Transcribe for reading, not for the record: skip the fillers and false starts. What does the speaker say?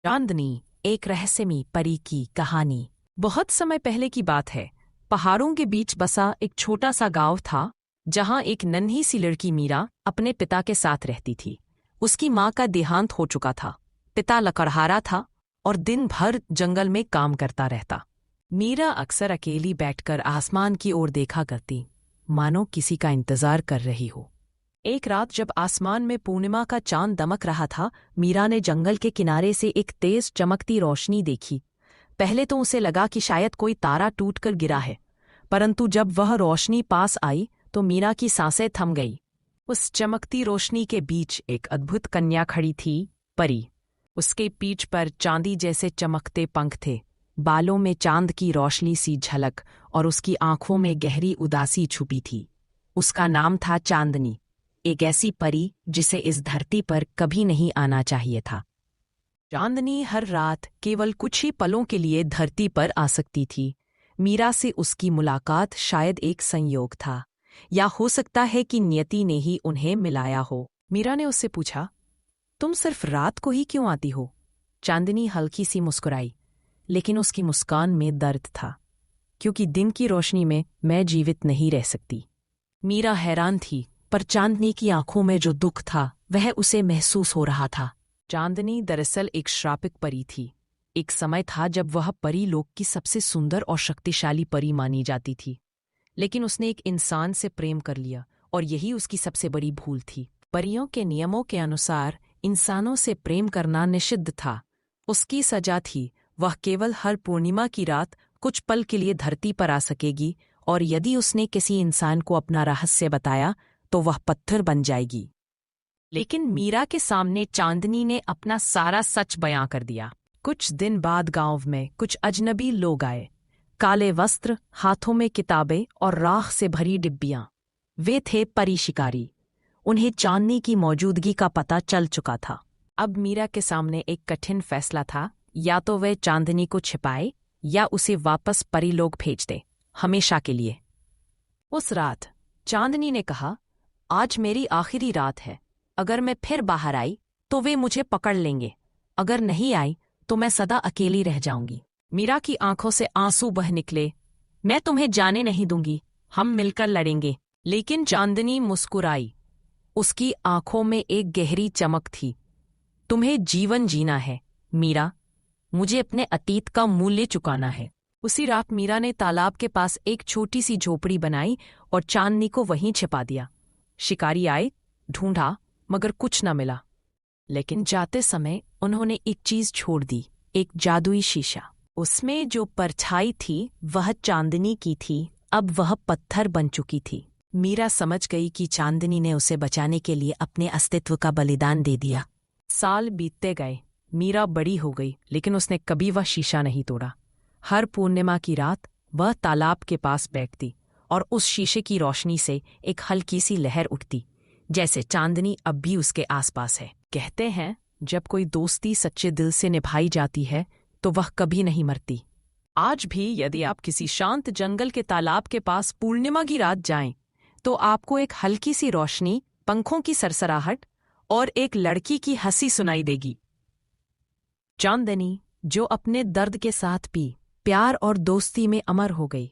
चांदनी, एक रहस्यमयी परी की कहानी। बहुत समय पहले की बात है। पहाड़ों के बीच बसा एक छोटा सा गांव था, जहां एक नन्ही सी लड़की मीरा अपने पिता के साथ रहती थी। उसकी माँ का देहांत हो चुका था। पिता लकड़हारा था और दिन भर जंगल में काम करता रहता। मीरा अक्सर अकेली बैठकर आसमान की ओर देखा करती, मानो किसी का इंतजार कर रही हो। एक रात जब आसमान में पूर्णिमा का चांद दमक रहा था, मीरा ने जंगल के किनारे से एक तेज चमकती रोशनी देखी। पहले तो उसे लगा कि शायद कोई तारा टूटकर गिरा है, परंतु जब वह रोशनी पास आई तो मीरा की सांसें थम गई। उस चमकती रोशनी के बीच एक अद्भुत कन्या खड़ी थी, परी। उसके पीठ पर चांदी जैसे चमकते पंख थे, बालों में चांद की रोशनी सी झलक और उसकी आंखों में गहरी उदासी छुपी थी। उसका नाम था चांदनी, एक ऐसी परी जिसे इस धरती पर कभी नहीं आना चाहिए था। चांदनी हर रात केवल कुछ ही पलों के लिए धरती पर आ सकती थी। मीरा से उसकी मुलाकात शायद एक संयोग था, या हो सकता है कि नियति ने ही उन्हें मिलाया हो। मीरा ने उससे पूछा, तुम सिर्फ रात को ही क्यों आती हो? चांदनी हल्की सी मुस्कुराई, लेकिन उसकी मुस्कान में दर्द था। क्योंकि दिन की रोशनी में मैं जीवित नहीं रह सकती। मीरा हैरान थी, पर चांदनी की आंखों में जो दुख था वह उसे महसूस हो रहा था। चांदनी दरअसल एक श्रापित परी थी। एक समय था जब वह परी लोक की सबसे सुंदर और शक्तिशाली परी मानी जाती थी, लेकिन उसने एक इंसान से प्रेम कर लिया और यही उसकी सबसे बड़ी भूल थी। परियों के नियमों के अनुसार इंसानों से प्रेम करना निषिद्ध था। उसकी सजा थी, वह केवल हर पूर्णिमा की रात कुछ पल के लिए धरती पर आ सकेगी, और यदि उसने किसी इंसान को अपना रहस्य बताया तो वह पत्थर बन जाएगी। लेकिन मीरा के सामने चांदनी ने अपना सारा सच बयां कर दिया। कुछ दिन बाद गांव में कुछ अजनबी लोग आए, काले वस्त्र, हाथों में किताबें और राख से भरी डिब्बियां। वे थे परी शिकारी। उन्हें चांदनी की मौजूदगी का पता चल चुका था। अब मीरा के सामने एक कठिन फैसला था, या तो वे चांदनी को छिपाए या उसे वापस परी लोग भेज दे, हमेशा के लिए। उस रात चांदनी ने कहा, आज मेरी आखिरी रात है। अगर मैं फिर बाहर आई तो वे मुझे पकड़ लेंगे, अगर नहीं आई तो मैं सदा अकेली रह जाऊंगी। मीरा की आंखों से आंसू बह निकले। मैं तुम्हें जाने नहीं दूंगी, हम मिलकर लड़ेंगे। लेकिन चांदनी मुस्कुराई। उसकी आंखों में एक गहरी चमक थी। तुम्हें जीवन जीना है मीरा, मुझे अपने अतीत का मूल्य चुकाना है। उसी रात मीरा ने तालाब के पास एक छोटी सी झोपड़ी बनाई और चांदनी को वहीं छिपा दिया। शिकारी आए, ढूंढा, मगर कुछ न मिला। लेकिन जाते समय उन्होंने एक चीज छोड़ दी, एक जादुई शीशा। उसमें जो परछाई थी वह चांदनी की थी। अब वह पत्थर बन चुकी थी। मीरा समझ गई कि चांदनी ने उसे बचाने के लिए अपने अस्तित्व का बलिदान दे दिया। साल बीतते गए, मीरा बड़ी हो गई, लेकिन उसने कभी वह शीशा नहीं तोड़ा। हर पूर्णिमा की रात वह तालाब के पास बैठती और उस शीशे की रोशनी से एक हल्की सी लहर उठती, जैसे चांदनी अब भी उसके आसपास है। कहते हैं, जब कोई दोस्ती सच्चे दिल से निभाई जाती है तो वह कभी नहीं मरती। आज भी यदि आप किसी शांत जंगल के तालाब के पास पूर्णिमा की रात जाएं, तो आपको एक हल्की सी रोशनी, पंखों की सरसराहट और एक लड़की की हंसी सुनाई देगी। चांदनी, जो अपने दर्द के साथ भी प्यार और दोस्ती में अमर हो गई।